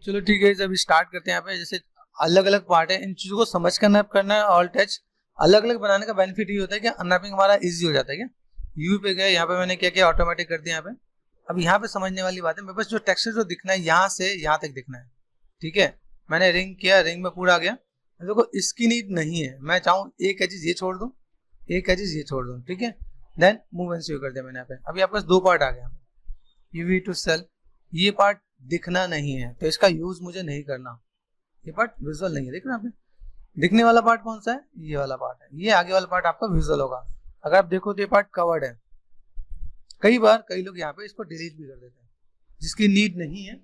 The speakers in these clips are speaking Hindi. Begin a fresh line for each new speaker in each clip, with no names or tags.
चलो ठीक है, जब स्टार्ट करते हैं यहाँ पे। जैसे अलग अलग पार्ट है, इन चीजों को समझ कर अनरैप करना है। ऑल टच अलग अलग बनाने का बेनिफिट ये होता है कि अनरैपिंग हमारा इजी हो जाता है। क्या यू पे गए, यहाँ पे मैंने क्या किया, ऑटोमेटिक कर दिया यहाँ पे। अब यहाँ पे समझने वाली बात है, मेरे पास जो टेक्सचर जो दिखना है यहाँ से यहाँ तक दिखना है। ठीक है, मैंने रिंग किया, रिंग में पूरा आ गया। देखो इसकी नीड नहीं है, मैं चाहूँ एक एजिज ये छोड़ दूँ, एक एजिज ये छोड़ दूँ। ठीक है, देन मूव एंड स्यू कर दिया मैंने यहाँ पे। अभी आपके पास दो पार्ट आ गया, यूवी टू सेल। ये पार्ट दिखना नहीं है तो इसका यूज मुझे नहीं करना। ये पार्ट विजुअल नहीं है, देख रहे हैं आप। दिखने वाला पार्ट कौन सा है, ये वाला पार्ट है। ये आगे वाला पार्ट आपका विजुअल होगा। अगर आप देखो तो ये पार्ट कवर्ड है। कई बार कई लोग यहाँ पे इसको डिलीट भी कर देते हैं, जिसकी नीड नहीं है।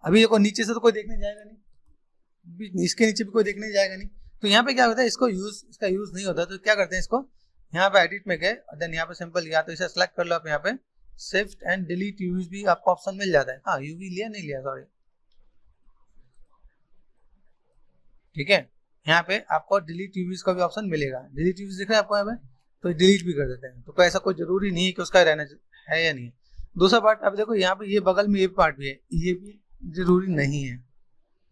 अभी देखो नीचे से तो कोई देखने जाएगा नहीं, इसके नीचे भी कोई देखने जाएगा नहीं, तो यहाँ पे क्या होता है, इसका यूज नहीं होता। तो क्या करते हैं, इसको यहाँ पे एडिट में गए, देन यहाँ पे सिंपल या तो इसे सेलेक्ट कर लो आप। यहाँ पे शिफ्ट एंड डिलीट यूज भी आपको ऑप्शन मिल जाता है। हाँ, यूवी लिया नहीं लिया, सॉरी। ठीक है, यहाँ पे आपको डिलीट यूवीज का भी ऑप्शन मिलेगा। डिलीट यूवीज दिख रहा है आपको यहाँ पे, तो डिलीट भी कर देते हैं। तो ऐसा कोई जरूरी नहीं है कि उसका रहना है या नहीं है। दूसरा पार्ट, अब देखो यहाँ पे ये बगल में ये पार्ट भी है, ये भी जरूरी नहीं है।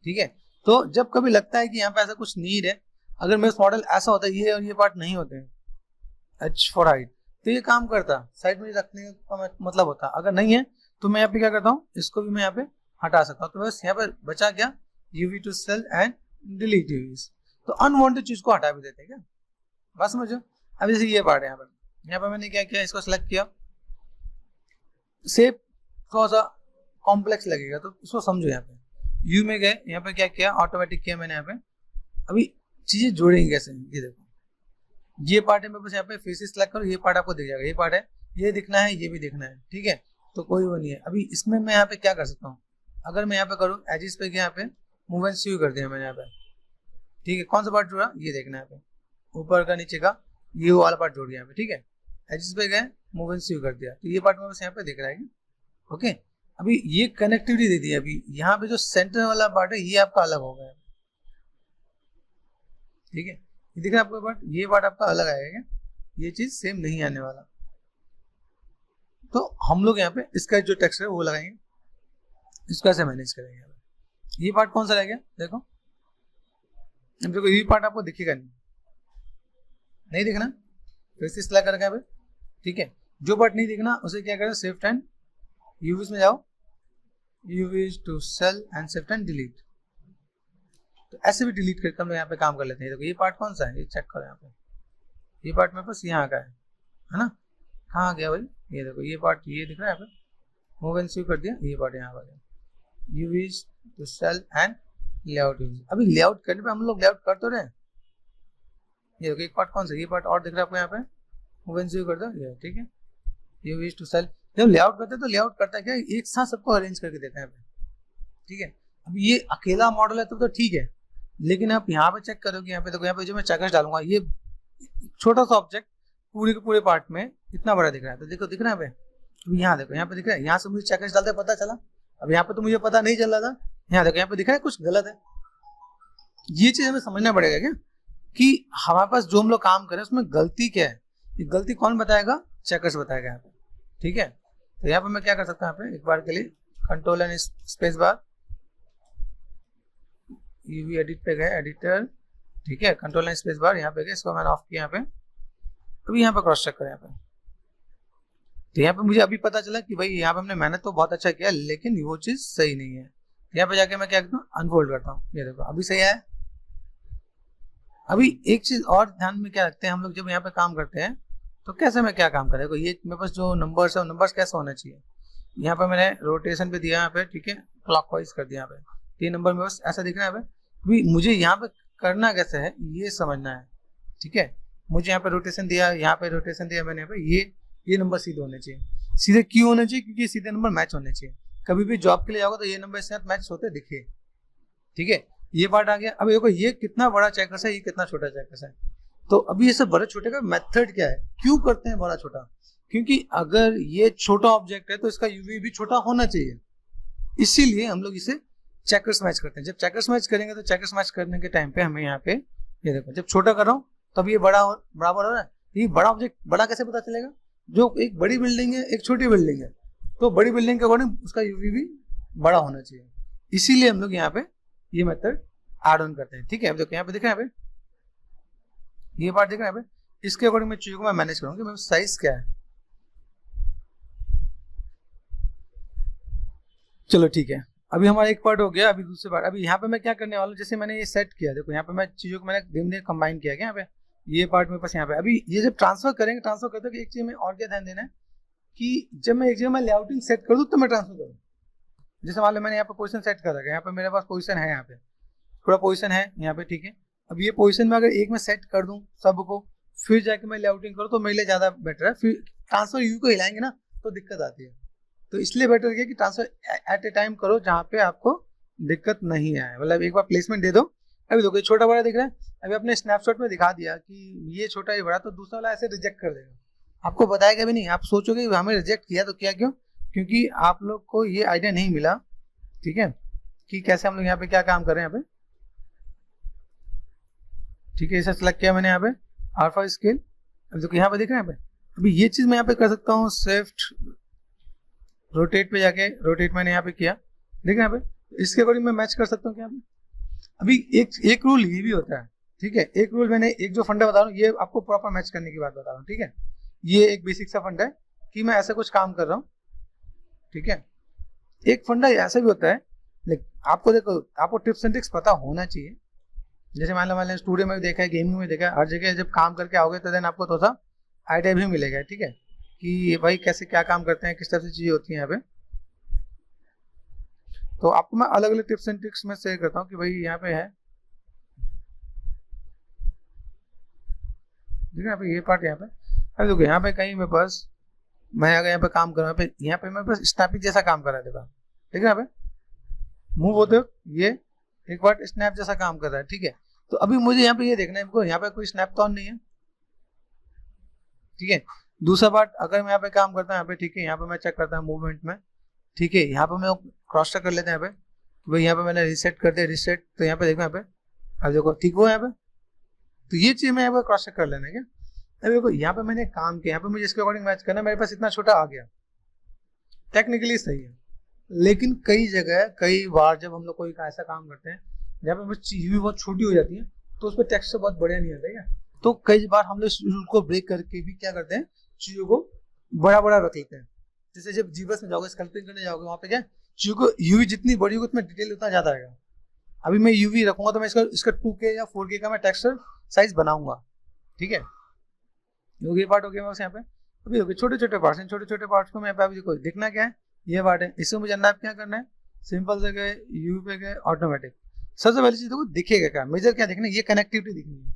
ठीक है, तो जब कभी लगता है कि यहाँ पे ऐसा कुछ नीड है, अगर मेरा मॉडल ऐसा होता है, ये और ये पार्ट नहीं होते हैं, एच फॉर हाइट, तो ये काम करता, साइड में रखने का मतलब होता। अगर नहीं है तो मैं यहाँ पे क्या करता हूँ, इसको भी मैं यहाँ पे हटा सकता हूँ। तो बस यहाँ पे बचा क्या, UV to cell and delete UVs. तो अनवांटेड चीज को हटा भी देते हैं क्या, बस समझो। अब जैसे ये पार्ट है, यहाँ पे मैंने क्या किया, इसको सेलेक्ट किया। शेप थोड़ा सा कॉम्प्लेक्स लगेगा तो इसको समझो। यहाँ पे यू में गए, यहाँ पे क्या किया, ऑटोमेटिक किया मैंने यहाँ पे। अभी चीजें जोड़ेंगे कैसे, ये देखो ये पार्ट है मेरे पास, यहाँ पे फेसेस सेलेक्ट करो, ये पार्ट आपको दिख जाएगा। ये पार्ट है, ये दिखना है, ये भी दिखना है। ठीक है, तो कोई वो नहीं है। अभी इसमें मैं यहाँ पे क्या कर सकता हूँ, अगर मैं यहाँ पे करूँ एजिस पे गया, यहाँ पे मूव एंड स्यू कर दिया मैंने यहाँ पे। ठीक है, कौन सा पार्ट जुड़ा, ये देखना है यहाँ पे, ऊपर का नीचे का ये वाला पार्ट जोड़ दिया यहाँ पे। ठीक है, एजिस पे गए, मूव एंड स्यू कर दिया, तो ये पार्ट मेरे पास यहाँ पे दिख रहा है। ओके, अभी ये कनेक्टिविटी दे दी है। अभी यहाँ पे जो सेंटर वाला पार्ट है ये आपका अलग हो गया। ठीक है, ये दिख रहा है आपको पार्ट, ये पार्ट आपका अलग आएगा, ये चीज सेम नहीं आने वाला। तो हम लोग यहाँ पे इसका जो टेक्स्ट है वो लगाएंगे, इसको ऐसे मैनेज करेंगे। ये पार्ट कौन सा रह गया, देखो देखो ये पार्ट आपको दिखेगा नहीं दिखना, तो इसे सिलेक्ट करके यहाँ पे। ठीक है, जो पार्ट नहीं दिखना उसे क्या करें, शिफ्ट एंड यूवीज में जाओ, UVs to cell and shift and delete. तो ऐसे भी डिलीट करके हम लोग यहाँ पे काम कर लेते हैं। देखो ये पार्ट कौन सा है, ये चेक करो यहाँ पे, ये पार्ट मेरे पास यहाँ का है ना। कहाँ गया भाई, ये देखो ये पार्ट, ये दिख रहा है यहाँ पे, मूव एंड स्यू कर दिया, ये पार्ट यहाँ पर, UVs to cell and layout use. अभी लेआउट करने पे हम लोग लेआउट कर तो रहे। ये देखो एक पार्ट कौन सा, ये पार्ट और दिख रहा है आपको यहाँ पे, मूव एंड स्यू कर दो ये। ठीक है, यूवीज टू सेल। जब लेआउट करते हैं तो लेआउट करता है क्या, एक साथ सबको अरेंज करके देते हैं यहाँ पे। ठीक है, अब ये अकेला मॉडल है तो ठीक है, लेकिन आप यहाँ पे चेक करोगे, यहाँ पे देखो, यहाँ पे जो मैं चेकर्स डालूंगा, ये छोटा सा ऑब्जेक्ट पूरे के पूरे पार्ट में इतना बड़ा दिख रहा है। तो देखो दिख रहा है यहाँ पे, यहाँ देखो यहाँ पे दिख रहा है, यहाँ से मुझे चेकर्स डालते पता चला। अब यहाँ पे तो मुझे पता नहीं चल रहा था, यहाँ देखो यहाँ पे दिख रहा है कुछ गलत है। ये चीज हमें समझना पड़ेगा क्या, कि हमारे पास जो हम लोग काम करें उसमें गलती क्या है, ये गलती कौन बताएगा, चेकर्स बताएगा यहाँ पे। ठीक है, तो यहाँ पे मैं क्या कर सकता हूँ, यहाँ पे एक बार के लिए control and space bar, UV edit पे गए, एडिटर। ठीक है, कंट्रोल एंड स्पेस बार यहाँ पे गए, इसको मैंने ऑफ किया यहाँ पे। अभी यहाँ पे क्रॉस चेक करें यहाँ पे, तो यहाँ पे मुझे अभी पता चला कि भाई यहाँ पे हमने मेहनत तो बहुत अच्छा किया, लेकिन वो चीज सही नहीं है। यहाँ पे जाके मैं क्या करता हूँ, अनफोल्ड करता हूँ, ये देखो अभी सही है। अभी एक चीज और ध्यान में क्या रखते हैं हम लोग, जब यहाँ पे काम करते हैं तो कैसे मैं क्या काम करें, ये मेरे पास जो नंबर्स है वो नंबर्स कैसे होना चाहिए। यहाँ पे मैंने रोटेशन पे दिया यहाँ पे, ठीक है, क्लॉकवाइज कर दिया यहाँ पे, 3 नंबर में बस ऐसा दिख रहा है यहाँ पे। अभी मुझे यहाँ पे करना कैसे है ये समझना है। ठीक है, मुझे यहाँ पे रोटेशन दिया, यहाँ पे रोटेशन दिया मैंने, यहाँ पे ये नंबर सीधे होने चाहिए। सीधे क्यों होने चाहिए, क्योंकि सीधे नंबर मैच होने चाहिए। कभी भी जॉब के लिए जाओगे तो ये नंबर इसके साथ मैच होते दिखे। ठीक है, ये पार्ट आ गया। अब देखो ये कितना बड़ा चेकर्स है, ये कितना छोटा चेकर्स है। तो अभी ये सब बड़े छोटे का मेथड क्या है, क्यों करते हैं बड़ा छोटा, क्योंकि अगर ये छोटा ऑब्जेक्ट है तो इसका यूवी भी छोटा होना चाहिए, इसीलिए हम लोग इसे चेकर्स मैच करते हैं। जब चेकर्स मैच करेंगे तो चेकर्स मैच करने के टाइम पे हमें यहाँ पे ये देखो, जब छोटा कर रहा हूँ तब ये बराबर हो रहा है। ये बड़ा ऑब्जेक्ट बड़ा कैसे पता चलेगा, जो एक बड़ी बिल्डिंग है एक छोटी बिल्डिंग है, तो बड़ी बिल्डिंग के अकॉर्डिंग उसका यूवी भी बड़ा होना चाहिए। इसीलिए हम लोग यहाँ पे ये मेथड ऐड ऑन करते हैं। ठीक है, अब देखो यहाँ पे दिख रहा है, यहाँ पे ये पार्ट दिख रहा है, यहाँ पे इसके अकॉर्डिंग मैं चीजों को मैं मैनेज करूंगी। मेरा साइज क्या है, चलो ठीक है, अभी हमारा एक पार्ट हो गया। अभी दूसरे पार्ट, अभी यहाँ पे मैं क्या करने वाला हूँ, जैसे मैंने ये सेट किया, देखो यहाँ पे मैं चीजों को मैंने धीरे धीरे कंबाइन किया गया। यहाँ पे ये पार्ट मेरे पास यहाँ पे, अभी ये जब ट्रांसफर करेंगे, ट्रांसफर करते हो एक चीज में और क्या ध्यान देना है कि जब मैं एक जगह मैं लेआउटिंग सेट कर दूँ तो मैं ट्रांसफर करूँ। जैसे मान लो मैंने यहाँ पे पोजीशन सेट कर रखा है, यहाँ पे मेरे पास पोजीशन है, यहाँ पे थोड़ा पोजीशन है यहाँ पे, ठीक है। अब ये पोजीशन में अगर एक मैं सेट कर दूँ सबको, फिर जाके मैं लेआउटिंग करूँ तो मेरे लिए ज्यादा बेटर है। फिर ट्रांसफर यू को हिलाएंगे ना तो दिक्कत आती है, तो इसलिए बेटर है कि ट्रांसफर एट ए टाइम करो जहाँ पे आपको दिक्कत नहीं आए। मतलब एक बार प्लेसमेंट दे दो। अभी देखो छोटा बड़ा दिख रहा है, अभी अपने स्नैपशॉट में दिखा दिया कि ये छोटा ये बड़ा, तो दूसरा वाला ऐसे रिजेक्ट कर देगा, आपको बताएगा भी नहीं। आप सोचोगे हमें रिजेक्ट किया तो क्या, क्यों? क्योंकि आप लोग को ये आइडिया नहीं मिला, ठीक है, कि कैसे हम लोग यहाँ पे क्या काम कर रहे हैं यहाँ पे। ठीक है, इसे सेलेक्ट किया मैंने यहाँ पे अल्फा स्केल। अब देखो यहाँ पे दिख रहा है, यहाँ पे अभी ये चीज मैं यहाँ पे कर सकता हूँ, शिफ्ट रोटेट पे जाके रोटेट मैंने यहाँ पे किया, देख रहे हैं यहाँ पे, इसके अकॉर्डिंग मैं मैच कर सकता हूँ क्या। अभी एक रूल ये भी होता है, ठीक है, एक रूल मैंने एक जो फंडा बता रहा हूँ ये आपको प्रॉपर मैच करने की बात बता रहा हूँ, ठीक है। ये एक बेसिक सा फंडा है कि मैं ऐसा कुछ काम कर रहा हूँ, ठीक है। एक फंडा ऐसा भी होता है, लेकिन आपको देखो, आपको टिप्स एंड ट्रिक्स पता होना चाहिए। जैसे मान लो स्टूडियो में भी देखा है, गेमिंग में देखा है, हर जगह जब काम करके आओगे तो देन आपको थोड़ा सा आइडिया भी मिलेगा, ठीक है, कि भाई कैसे क्या काम करते हैं, किस तरह से चीजें होती हैं यहाँ पे। तो आपको मैं अलग अलग टिप्स एंड ट्रिक्स में शेयर करता हूँ कि भाई यहाँ पे है, ठीक है, यहाँ पे ये पार्ट यहाँ पे। अभी देखो यहाँ पे कहीं मेरे पास, मैं अगर यहाँ पे काम कर रहा हूँ, यहाँ पे मेरे पास स्नैपिंग जैसा काम कर रहा है, देखो ठीक है, यहाँ पे मूव होते हो ये एक बार स्नैप जैसा काम कर रहा है, ठीक है। तो अभी मुझे यहाँ पे ये देखना है, यहाँ पे कोई स्नैप तो ऑन नहीं है, ठीक है। दूसरा पार्ट, अगर मैं यहाँ पे काम करता हूँ यहाँ पे, ठीक है, यहाँ पे मैं चेक करता हूँ मूवमेंट में, ठीक है, यहाँ पे मैं क्रॉस चेक कर लेते हैं यहाँ पे, भाई यहाँ पे मैंने रिसेट कर दिया, रिसेट, तो यहाँ पे देखो, यहाँ पे अब देखो ठीक हो यहाँ पे, तो ये चीज मैं यहाँ पे क्रॉस चेक कर लेना है क्या। अभी देखो यहाँ पे मैंने काम किया, यहाँ पे मुझे इसके अकॉर्डिंग मैच करना, मेरे पास इतना छोटा आ गया, टेक्निकली सही है। लेकिन कई जगह कई बार जब हम लोग कोई ऐसा काम करते हैं जहाँ पे चीज भी बहुत छोटी हो जाती है, तो उस पर टेक्सचर बहुत बढ़िया नहीं आता है, तो कई बार हम लोग इस रूल को ब्रेक करके भी क्या करते हैं, चीजों को बड़ा बड़ा रख लेते हैं। जैसे जब जीबस में जाओगे, स्कल्पिंग करने जाओगे, वहां पे क्या चीजों को यूवी जितनी बड़ी होगी उतना डिटेल उतना ज्यादा आएगा। अभी मैं यूवी रखूंगा तो मैं इसका 2K या 4K का मैं टेक्सचर साइज बनाऊंगा, ठीक है। ये पार्ट हो गया बस यहाँ पे। अभी देखो छोटे छोटे पार्ट्स हैं, छोटे छोटे पार्ट्स को मैं अभी देखो देखना क्या है, ये पार्ट है, इसको मुझे अंदाज क्या करना है, सिंपल से गए यूवी पे गए ऑटोमेटिक। सबसे पहली चीज देखो दिखेगा क्या, मेजर क्या दिखना है, ये कनेक्टिविटी दिखनी है,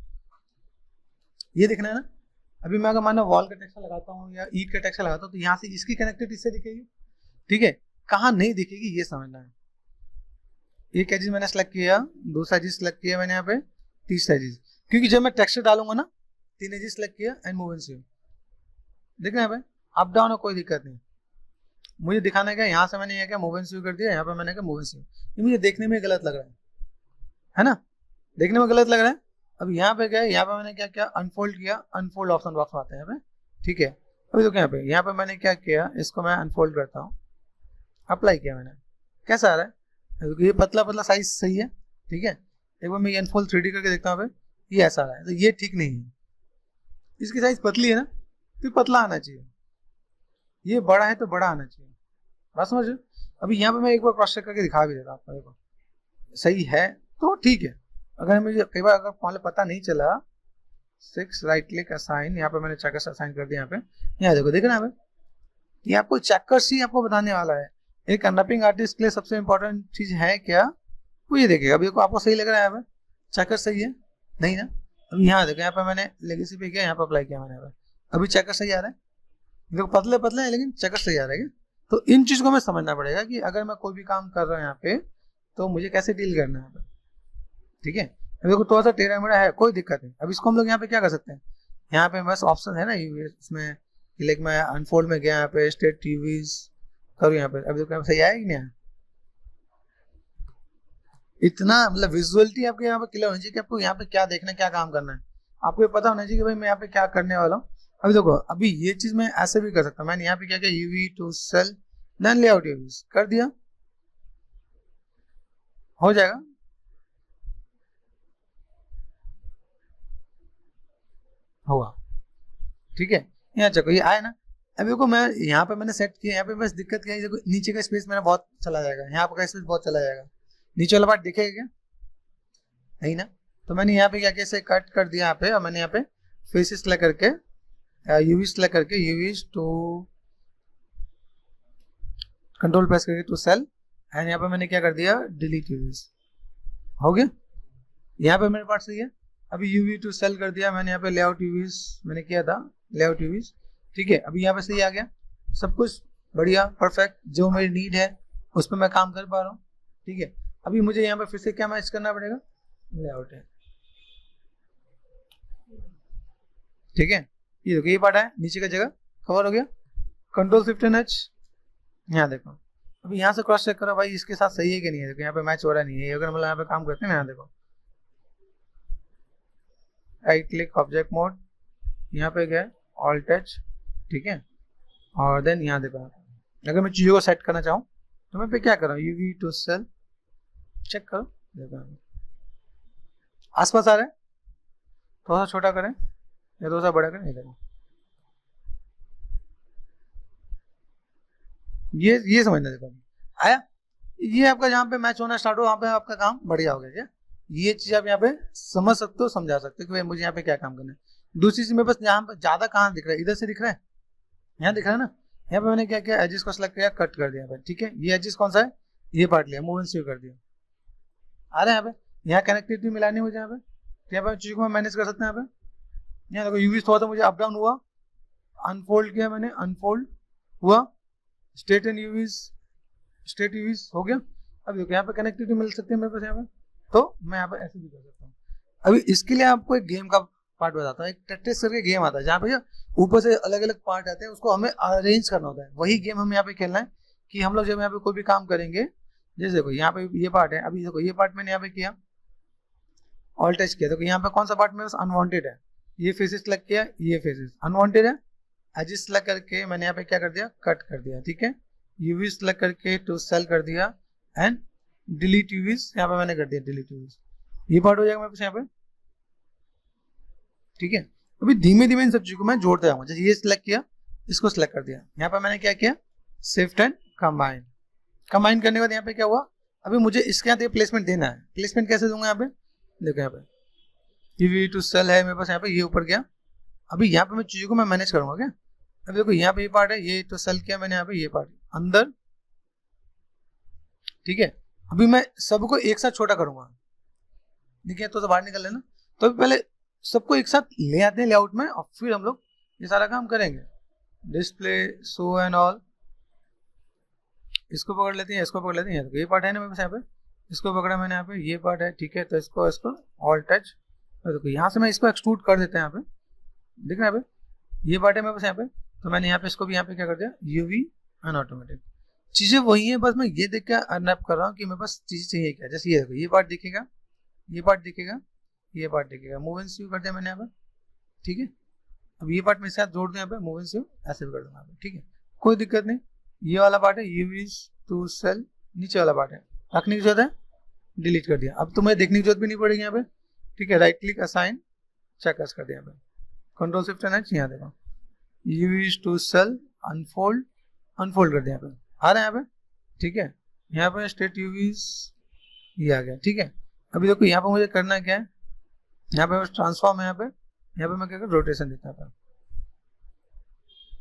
ये दिखना है ना। अभी मैं अगर मानो वॉल का टेक्सचर लगाता हूँ या ईट का टेक्सचर लगाता हूँ तो यहाँ से इसकी कनेक्टिविटी इससे दिखेगी, ठीक है। कहाँ नहीं दिखेगी ये समझना है। एक एजिज मैंने सेलेक्ट किया, दूसरा एजिज सेलेक्ट किया मैंने यहाँ पे, तीसरा एजिज, क्योंकि जब मैं टेक्सचर डालूंगा ना, 3 एजिज सेलेक्ट किया एंड मूव एंड स्विंग, देख रहे हैं भाई, अप डाउन है कोई दिक्कत नहीं। मुझे दिखाना क्या, यहाँ से मैंने ये क्या मूव एंड स्विंग कर दिया, यहाँ पे मैंने क्या मूव एंड स्विंग, ये मुझे देखने में गलत लग रहा है ना, देखने में गलत लग रहा है। अब यहाँ पे क्या है, यहाँ पे मैंने क्या किया, अनफोल्ड किया, अनफोल्ड ऑप्शन बॉक्स में आता है यहाँ पे, ठीक है। अभी देखो यहाँ पे मैंने क्या किया, इसको मैं अनफोल्ड करता हूँ, अप्लाई किया मैंने, कैसा आ रहा है, ये पतला पतला साइज सही है, ठीक है। एक बार मैं ये अनफोल्ड 3D करके देखता हूँ, ये ऐसा आ रहा है, तो ये ठीक नहीं है, इसकी साइज पतली है ना, तो पतला आना चाहिए, ये बड़ा है तो बड़ा आना चाहिए, बात समझ। अभी यहाँ पे मैं एक बार क्रॉस चेक करके दिखा भी देता हूँ आपको, देखो सही है तो ठीक है। अगर मुझे कई बार अगर पहले पता नहीं चला, 6 राइट क्लिक असाइन, यहाँ पे मैंने चेकर्स असाइन कर दिया, यहाँ पे यहाँ देखो, देखना है, ये आपको चेकर्स ही आपको बताने वाला है। एक अनरैपिंग आर्टिस्ट के लिए सबसे इंपॉर्टेंट चीज है क्या, वो ये देखिएगा। अभी देखो आपको सही लग रहा है, यहाँ पे चेकर सही है नहीं ना। अब यहाँ देखो, यहाँ पे मैंने लेगेसी पे किया, यहाँ पे अप्लाई किया मैंने, यहाँ पे अभी चेकर सही आ रहा है, देखो पतले पतले है लेकिन चेकर सही आ रहा है। तो इन चीज को हमें समझना पड़ेगा कि अगर मैं कोई भी काम कर रहा हूँ यहाँ पे तो मुझे कैसे डील करना है, ठीक है। देखो थोड़ा सा टेढ़ा मेढ़ा है, कोई दिक्कत नहीं। अब इसको हम लोग यहाँ पे क्या कर सकते हैं, यहाँ पे बस ऑप्शन है ना इसमें, लाइक मैं अनफोल्ड में गया, यहाँ पे स्टेट टीवीज करूँ, यहाँ पे अभी देखो सही आएगी नहीं, इतना मतलब विजुअलिटी आपके यहाँ पे क्लियर होनी चाहिए कि आपको यहाँ पे क्या देखना है, क्या काम करना है, आपको ये पता होना चाहिए कि भाई मैं यहाँ पे क्या करने वाला हूँ। अभी देखो, अभी ये चीज मैं ऐसे भी कर सकता हूँ, मैंने यहाँ पे क्या किया, UV to cell then layout UVs कर दिया, हो जाएगा। होगा, ठीक है। यहाँ चलो ये आया ना। अभी देखो मैं यहाँ पे मैंने सेट किया, यहाँ पे बस दिक्कत क्या है, देखो नीचे का स्पेस मेरा बहुत चला जाएगा, यहाँ पे का स्पेस बहुत चला जाएगा, नीचे वाला पार्ट दिखेगा क्या? नहीं ना। तो मैंने यहाँ पे क्या किया, इसे कट कर दिया यहाँ पे, और मैंने यहाँ पे फेसेस सेलेक्ट करके यूवी सेलेक्ट करके यूवी टू कंट्रोल प्रेस करके टू सेल, एंड यहाँ पे मैंने क्या कर दिया, डिलीट यूवीज। हो गया, यहाँ पे मेरे पास सही है। अभी यूवी टू सेल कर दिया मैंने, यहाँ पे लेआउट यूवीज मैंने किया था, लेआउट यूवीज, ठीक है। अभी यहाँ पे सही आ गया, सब कुछ बढ़िया परफेक्ट, जो मेरी नीड है उस पर मैं काम कर पा रहा हूँ, ठीक है। अभी मुझे यहाँ पे फिर से क्या मैच करना पड़ेगा, लेआउट है, ठीक है। ये देखो ये पार्ट है, नीचे का जगह कवर हो गया, कंट्रोल शिफ्ट एंड एच, यहाँ देखो। अभी यहाँ से क्रॉस चेक करो भाई इसके साथ सही है कि नहीं है, देखो यहाँ पे मैच हो रहा नहीं है, अगर मतलब यहाँ पे काम करते हैं ना, यहाँ देखो राइट क्लिक ऑब्जेक्ट मोड, यहाँ पे गया ऑल टच, ठीक है। और देन यहाँ देखो, अगर मैं चीजों को सेट करना चाहूँ तो मैं पे क्या कर रहा हूँ, यूवी टू सेल, चेक करो देखो आसपास आ रहा है, थोड़ा सा छोटा करें या थोड़ा सा बड़ा करें, देखो ये समझना, देखो आया, ये आपका जहाँ पे मैच होना स्टार्ट हो वहाँ पे आपका काम बढ़िया हो गया क्या। ये चीज आप यहाँ पे समझ सकते हो, समझा सकते हो कि भाई मुझे यहाँ पे क्या काम करना है। दूसरी चीज में बस यहाँ पे ज्यादा कहाँ दिख रहा है, इधर से दिख रहा है, यहाँ दिख रहा है ना। यहाँ पे मैंने क्या किया, एजिस को सिलेक्ट किया, कट कर दिया, ठीक है। ये एजिस कौन सा है, ये पार्ट लिया, मूव एंड स्वीप कर दिया, आ रहा है यहाँ पे। यहाँ कनेक्टिविटी मिलानी मुझे यहाँ पे, तो यहाँ पे चीज को मैं मैनेज कर सकता हूँ यहाँ पे। यहाँ देखो यूवी थोड़ा सा मुझे अप डाउन हुआ, अनफोल्ड किया मैंने, अनफोल्ड हुआ, स्ट्रेट एंड यूवीज, स्ट्रेट यूवीज हो गया। अब देखो यहाँ पे कनेक्टिविटी मिल सकती है मेरे पास यहाँ पे, तो मैं यहाँ पे ऐसे भी कर सकता हूँ। अभी इसके लिए आपको एक गेम का पार्ट बताता हूँ, एक टेट्रिस करके गेम आता है जहाँ पे ऊपर से अलग अलग पार्ट आते हैं, उसको हमें अरेंज करना होता है। वही गेम हम यहाँ पे खेलना है कि हम लोग जब यहाँ पे कोई भी काम करेंगे, जैसे देखो यहाँ पे ये पार्ट है, अभी देखो ये पार्ट मैंने यहाँ पे किया, ऑल टच किया, देखो यहाँ पे कौन सा पार्ट मेरे पास अनवांटेड है, ये फेसेस सेलेक्ट किया, ये फेसेस अनवांटेड है, एजिस सेलेक्ट करके मैंने यहाँ पे क्या कर दिया, कट कर दिया, ठीक है। यूवी सेलेक्ट करके टू सेल कर दिया, एंड डिलीट यूवीज यहाँ पे मैंने कर दिया, डिलीट यूवीज, ये पार्ट हो जाएगा मेरे पास यहाँ पे, ठीक है। अभी धीमे धीमे इन सब चीजों को मैं जोड़ते जाऊंगा। जैसे ये सिलेक्ट किया, इसको सिलेक्ट कर दिया, यहाँ पे मैंने क्या किया, शिफ्ट एंड कंबाइन, कंबाइन करने के बाद यहाँ पे क्या हुआ, अभी मुझे इसके यहाँ प्लेसमेंट देना है। प्लेसमेंट कैसे दूंगा, यहाँ पे देखो, यहाँ पे यूवी टू सेल है मेरे पास, यहाँ पे ये ऊपर गया। अभी यहाँ पे मैं चीजों को मैं मैनेज करूंगा क्या। अभी देखो यहाँ पे ये पार्ट है, ये तो सेल किया मैंने यहाँ पे, ये पार्ट अंदर, ठीक है। अभी मैं सबको एक साथ छोटा करूंगा, देखिए तो बाहर निकल लेना। तो अभी पहले सबको एक साथ ले आते हैं लेआउट में, और फिर हम लोग ये सारा काम करेंगे। डिस्प्ले शो एंड ऑल, इसको पकड़ लेते हैं, इसको पकड़ लेते हैं, ये पार्ट है ना मेरे पास यहाँ पे, इसको पकड़ा मैंने यहाँ पे, ये पार्ट है, ठीक है। तो इसको ऑल टच, देखो यहाँ से मैं इसको एक्सट्रूड कर देता है, यहाँ पे दिख रहा है, यहाँ पे ये पार्ट है मेरे पास यहाँ पे। तो मैंने यहाँ पे इसको भी यहाँ पे क्या कर दिया, यूवी एंड ऑटोमेटिक, चीजें वही है, बस मैं ये देख के अनरैप कर रहा हूँ कि मेरे पास चीजें चाहिए क्या। जैसे ये देखो, ये पार्ट दिखेगा, ये पार्ट दिखेगा, ये पार्ट दिखेगा, मूव एंड स्वीप कर दिया मैंने यहाँ पे, ठीक है। अब ये पार्ट मेरे साथ जोड़ दूं यहाँ पे, मूव एंड स्वीप ऐसे भी कर दूंगा, ठीक है, कोई दिक्कत नहीं। ये वाला पार्ट है, यूवी टू सेल, नीचे वाला पार्ट है, रखने की जरूरत है, डिलीट कर दिया। अब तो मुझे देखने की जरूरत भी नहीं पड़ेगी यहाँ पे, ठीक है। राइट क्लिक असाइन चेकर्स कर दिया यहाँ पे, कंट्रोल शिफ्ट एंड एच, यहाँ देखो UV to cell, unfold, unfold कर दिया यहाँ पे, आ रहा है यहाँ पे, ठीक है। यहाँ पे स्ट्रेट यूवीज ये आ गया, ठीक है। अभी देखो यहाँ पे मुझे करना क्या है, यहाँ पे ट्रांसफॉर्म है, यहाँ पे मैं क्या कर, रोटेशन देता था,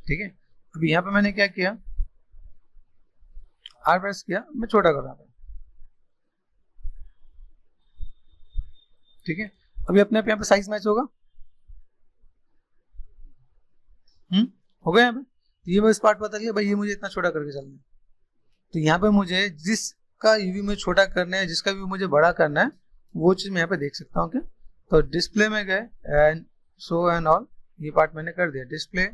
ठीक है। अभी यहाँ पे मैंने क्या किया, आर प्रेस किया, मैं छोटा कर रहा था, ठीक है। अभी अपने आप यहाँ पे साइज मैच होगा, हो गया यहाँ पे। ये मैं इस पार्ट बता दिया भाई, ये मुझे इतना छोटा करके चलना है। तो यहाँ पे मुझे जिसका यूवी में छोटा करना है, जिसका यूवी मुझे बड़ा करना है, वो चीज मैं यहाँ पे देख सकता हूँ क्या। तो डिस्प्ले में गए एंड शो एंड ऑल, ये पार्ट मैंने कर दिया, डिस्प्ले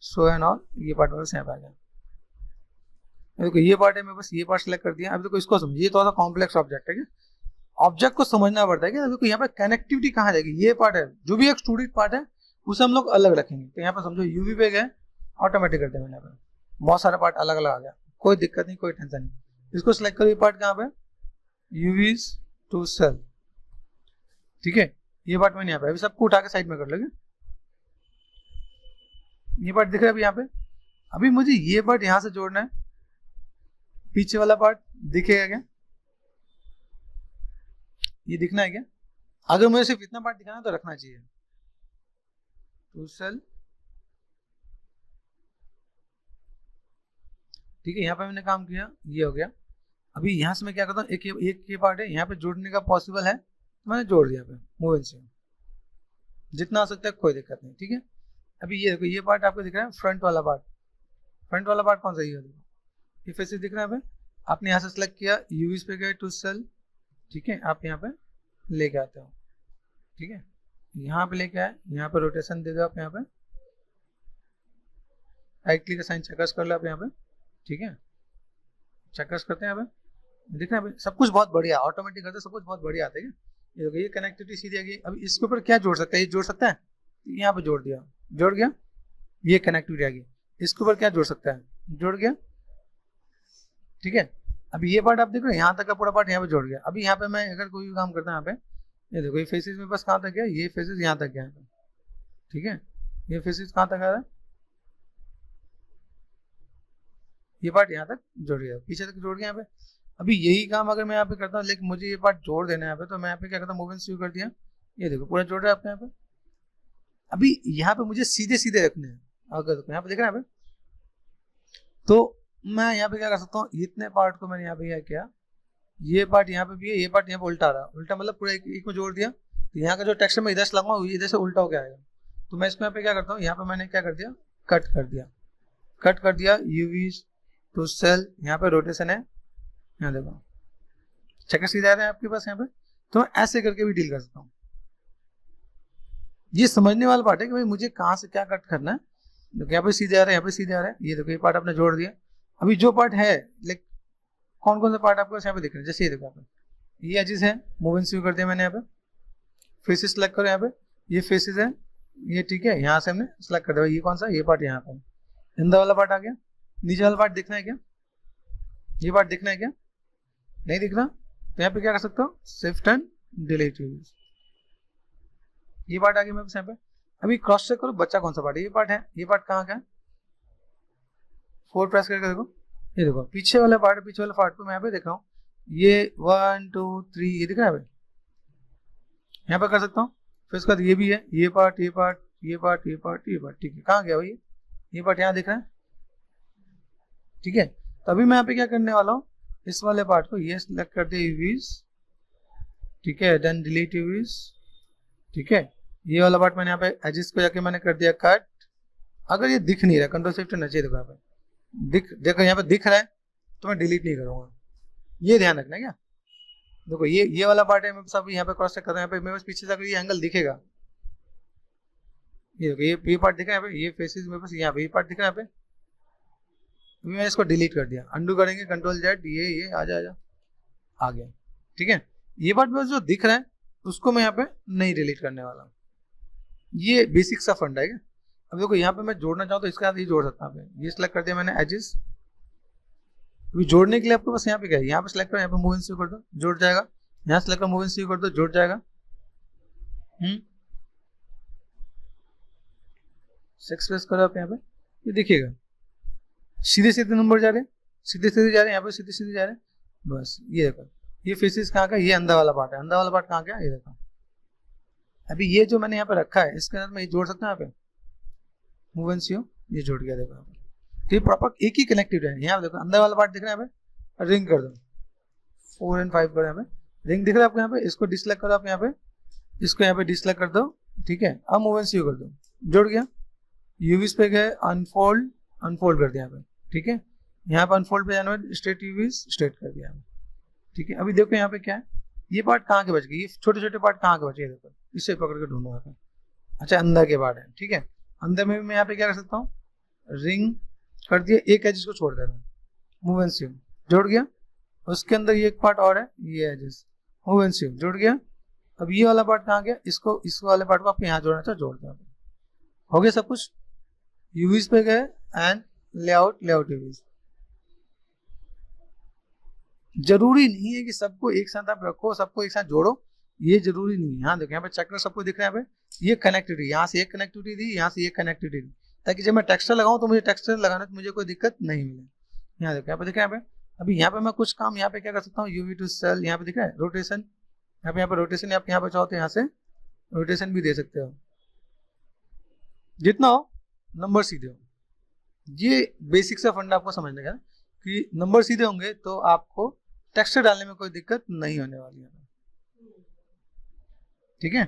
शो एंड ऑल, ये पार्ट मेरे यहाँ पे आ गया। देखो ये पार्ट है, मैं बस ये पार्ट सेलेक्ट कर दिया। अब देखो इसको समझिए, थोड़ा सा कॉम्प्लेक्स ऑब्जेक्ट है क्या, ऑब्जेक्ट को समझना पड़ता है क्या। देखो यहाँ पे कनेक्टिविटी कहाँ जाएगी, ये पार्ट है, जो भी एक्सट्रूडेड पार्ट है उसे हम लोग अलग रखेंगे। तो यहाँ पे समझो यूवी पे गए, ऑटोमेटिक करते हैं, मैंने यहाँ पे बहुत सारा पार्ट अलग अलग आ गया, कोई दिक्कत नहीं, कोई टेंशन नहीं। इसको सिलेक्ट करो, ये पार्ट कहाँ पे, यूवीज टू सेल, ठीक है। ये पार्ट मैंने यहाँ पे, अभी सबको उठा के साइड में कर लोगे। ये पार्ट दिख रहा है अभी यहाँ पे। अभी मुझे ये पार्ट यहाँ से जोड़ना है, पीछे वाला पार्ट दिखेगा क्या? ये दिखना है क्या? अगर मुझे सिर्फ इतना पार्ट दिखाना है तो रखना चाहिए टू सेल, ठीक है। यहाँ पे मैंने काम किया, ये हो गया। अभी यहाँ से मैं क्या करता हूँ, एक ये पार्ट है यहाँ पे जोड़ने का पॉसिबल है तो मैंने जोड़ दिया पे मूव एंड स्विंग, जितना हो सकता है कोई दिक्कत नहीं, ठीक है। अभी ये देखो, ये पार्ट आपको दिख रहा है फ्रंट वाला पार्ट। फ्रंट वाला पार्ट कौन सा? ये देखो, ये फेसेस दिख रहा है। आपने यहाँ से सेलेक्ट किया, यूवीज पे गए टू सेल, ठीक है। आप यहाँ पे लेके आते हो, ठीक है। यहाँ पे लेके आए, यहाँ पे रोटेशन दे दो आप, यहाँ पे राइट क्लिक का साइन चेकर्स कर लो आप यहाँ पे, ठीक है। चेकर्स करते हैं यहाँ पे, दिख रहा है सब कुछ बहुत बढ़िया, ऑटोमेटिक करते सब कुछ बहुत बढ़िया आता है। ये कनेक्टिविटी सीधी आ गई। अब इसके ऊपर क्या जोड़ सकता है? ये जोड़ सकता है, यहाँ पे जोड़ दिया, जोड़ गया, ये कनेक्टिविटी आ गई। इसके ऊपर क्या जोड़ सकता है? जोड़ गया, ठीक है। अभी ये पार्ट आप देख रहे हो, यहाँ तक का पूरा पार्ट यहाँ पे जोड़ गया। अभी यहाँ पे मैं अगर कोई भी काम करता हूँ यहाँ पे, ये देखो ये फेसेस में बस कहाँ तक गया? ये फेसेस यहाँ तक गया, ठीक है। ये फेसेस कहाँ तक आ रहा है? ये पार्ट यहाँ तक जोड़ गया, पीछे तक जोड़ गया यहाँ पे। अभी यही काम अगर मैं यहाँ पे करता हूँ, लेकिन मुझे ये पार्ट जोड़ देना है यहाँ पे, तो मैं यहाँ पे क्या करता हूँ, मूव एंड स्विंग कर दिया, ये देखो पूरा जोड़ रहा है आपने यहाँ पे। अभी यहाँ पे मुझे सीधे सीधे रखने हैं, अगर देखो यहाँ पे देख रहे हैं यहाँ पे, तो मैं यहाँ पे क्या कर सकता हूँ, इतने पार्ट को मैंने यहाँ पे क्या किया, ये पार्ट यहाँ पे भी है, ये पार्ट यहाँ पे उल्टा आ रहा है, उल्टा मतलब पूरा एक में जोड़ दिया, तो यहाँ का जो टेक्सचर मैं इधर से लगाऊंगा इधर से उल्टा होकर आएगा। तो मैं इसको यहाँ पे क्या करता हूँ, यहाँ पे मैंने क्या कर दिया, कट कर दिया, कट कर दिया, यूवीज टू सेल, यहाँ पे रोटेशन है, यहाँ देखो चक्कर सीधे आ रहे हैं आपके पास यहाँ पे। तो मैं ऐसे करके भी डील कर सकता हूँ। ये समझने वाला पार्ट है कि भाई मुझे कहाँ से क्या कट करना है। देखो यहाँ पे सीधे आ रहे हैं, यहाँ पे सीधे आ रहे हैं, ये देखो ये पार्ट आपने जोड़ दिया। अभी जो पार्ट है, लाइक कौन कौन से पार्ट आपको यहाँ पे दिख रहे हैं, जैसे ये देखो यहाँ पे ये एजेस है, मूव एंड स्विंग कर दिया मैंने यहाँ पे, फेसेस सेलेक्ट करो यहाँ पे, ये फेसेस है ये, ठीक है। यहाँ से हमने सेलेक्ट कर दिया, ये कौन सा, ये पार्ट यहाँ पे इंदा वाला पार्ट आ गया। नीचे वाला पार्ट दिखना है क्या? ये पार्ट दिखना है क्या? नहीं दिखना, तो यहाँ पे क्या कर सकता हूँ, शिफ्ट एंड डिलीट, ये पार्ट आ गया मेरे पास यहाँ पे। अभी क्रॉस चेक करो, बच्चा कौन सा पार्ट है, ये पार्ट है, ये पार्ट कहाँ का है, 4 प्रेस करके देखो, ये देखो पीछे वाला पार्ट है, पीछे वाले पार्ट को मैं यहाँ पे देख रहा हूँ, ये 1 2 3 ये दिख रहा है, यहाँ पे कर सकता हूँ। फिर उसके बाद ये भी है, ये पार्ट ये पार्ट ये पार्ट ये पार्ट ये पार्ट, ठीक है। कहाँ गया भाई, ये पार्ट यहाँ दिख रहा है, ठीक है। तो अभी मैं यहाँ पे क्या करने वाला हूँ, इस वाले पार्ट को ये सिलेक्ट कर दिया यूवीज, ठीक है, देन डिलीट यूवीज, ठीक है। ये वाला पार्ट मैंने यहाँ पे एजिस को जाके मैंने कर दिया कट। अगर ये दिख नहीं रहा, कंट्रोल शिफ्ट नीचे देखो यहाँ पे देखो यहाँ पे दिख रहा है, तो मैं डिलीट नहीं करूंगा, ये ध्यान रखना है क्या। देखो ये वाला पार्ट है, मैं सब यहाँ पे क्रॉस चेक कर रहा हूँ, यहाँ पे मेरे पास पीछे से अगर ये एंगल दिखेगा, ये देखो ये पार्ट दिख रहा है यहाँ पे, ये फेसेस मेरे पास यहाँ पे ये पार्ट दिख रहा है यहाँ पे। अभी मैंने इसको डिलीट कर दिया, अंडू करेंगे कंट्रोल जेड, ये आजा आ गया, ठीक है। ये पार्ट में जो दिख रहा है उसको मैं यहाँ पे नहीं डिलीट करने वाला, ये बेसिक सा फंडा है। अब देखो यहाँ पे मैं जोड़ना चाहूँ तो इसके साथ ये जोड़ सकता हूँ, ये सिलेक्ट कर दिया मैंने एजेस। अभी जोड़ने के लिए आपके पास यहाँ पे क्या है, यहाँ पे सिलेक्ट करो, यहाँ पे मूव एंड स्विंग कर दो, जुड़ जाएगा। यहाँ सिलेक्ट करो, मूव एंड स्विंग कर दो, जुड़ जाएगा। 6 प्रेस करो आप यहाँ पे, ये देखिएगा सीधे सीधे नंबर जा रहे हैं, सीधे सीधे जा रहे हैं, यहाँ पे सीधे सीधे जा रहे हैं, बस ये देखो ये फेसेस कहाँ का, ये अंदर वाला पार्ट है, अंदर वाला पार्ट कहाँ का, ये देखो। अभी ये जो मैंने यहाँ पे रखा है इसके अंदर मैं ये जोड़ सकता हूँ यहाँ पे, मूव एंड स्विंग, ये जुड़ गया देखो यहाँ पे। तो ये प्रॉपर एक ही कनेक्टिव है। यहाँ देखो अंदर वाला पार्ट दिख रहा है यहाँ पे, रिंग कर दो, 4 और 5 करो यहाँ पे, रिंग दिख रहा है आपको यहाँ पे, इसको डिसलेक्ट करो आप यहाँ पे, इसको यहाँ पे डिसलेक्ट कर दो, ठीक है। अब मूव एंड स्विंग कर दो, जुड़ गया। यूवीज पे गए, अनफोल्ड कर दिया यहाँ पे, ठीक है। यहाँ पे अनफोल्ड पे जाना है, स्ट्रेट यूवीज स्ट्रेट कर दिया, ठीक है। अभी देखो यहाँ पे क्या है, ये पार्ट कहाँ के बच गए, ये छोटे छोटे पार्ट कहाँ के बचे, देखो इससे पकड़ के ढूंढो यहाँ पे। अच्छा अंदर के पार्ट है, ठीक है। अंदर में भी मैं यहाँ पे क्या कर सकता हूँ, रिंग कर दिया, एक एज को छोड़ देना, मूव एंड स्विंग, जुड़ गया। उसके अंदर ये एक पार्ट और है, ये एजेस, मूव एंड स्विंग, जुड़ गया। अब ये वाला पार्ट कहाँ गया, इसको इस वाले पार्ट को आपको यहाँ जोड़ना था, जोड़ दिया, हो गया सब कुछ। यूवीज पे गए एंड लेआउट यूवीज, जरूरी नहीं है कि सबको एक साथ आप रखो, सबको एक साथ जोड़ो, ये जरूरी नहीं है। यहाँ देखो, यहाँ पे चक्र सबको दिख रहा है। यहाँ पे ये कनेक्टिविटी, यहाँ से एक कनेक्टिविटी दी, यहाँ से एक कनेक्टिविटी दी, ताकि जब मैं टेक्सचर लगाऊं तो मुझे टेक्सचर लगाने में मुझे कोई दिक्कत नहीं मिले। यहाँ देखो, यहाँ पे दिख रहा है। यहाँ पे अभी यहाँ पे मैं कुछ काम यहाँ पे क्या कर सकता हूँ, यूवी टू सेल, यहाँ पे दिख रहा है रोटेशन, यहाँ पे रोटेशन, आप यहाँ पे चाहो तो यहाँ से रोटेशन भी दे सकते हो, जितना हो नंबर सीधे हो। ये बेसिक सा फंडा आपको समझने का कि नंबर सीधे होंगे तो आपको टेक्सचर डालने में कोई दिक्कत नहीं होने वाली है। ठीक है,